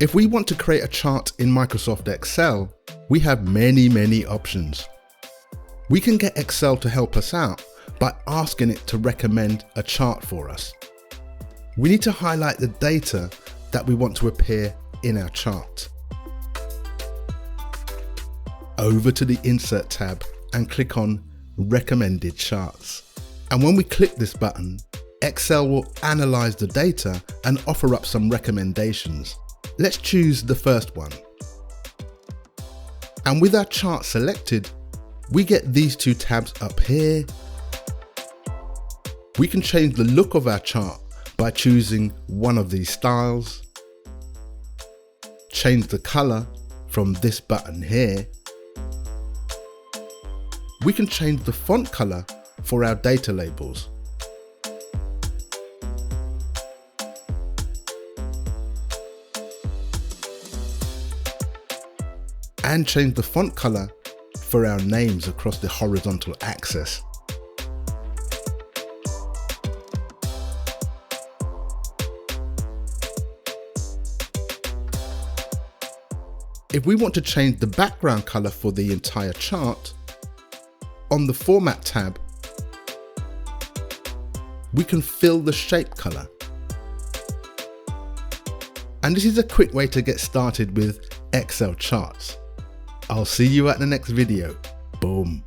If we want to create a chart in Microsoft Excel, we have many options. We can get Excel to help us out by asking it to recommend a chart for us. We need to highlight the data that we want to appear in our chart. Over to the Insert tab and click on Recommended Charts. And when we click this button, Excel will analyze the data and offer up some recommendations. Let's choose the first one. And with our chart selected, we get these two tabs up here. We can change the look of our chart by choosing one of these styles. Change the color from this button here. We can change the font color for our data labels. And change the font color for our names across the horizontal axis. If we want to change the background color for the entire chart, on the Format tab, we can fill the shape color. And this is a quick way to get started with Excel charts. I'll see you at the next video. Boom.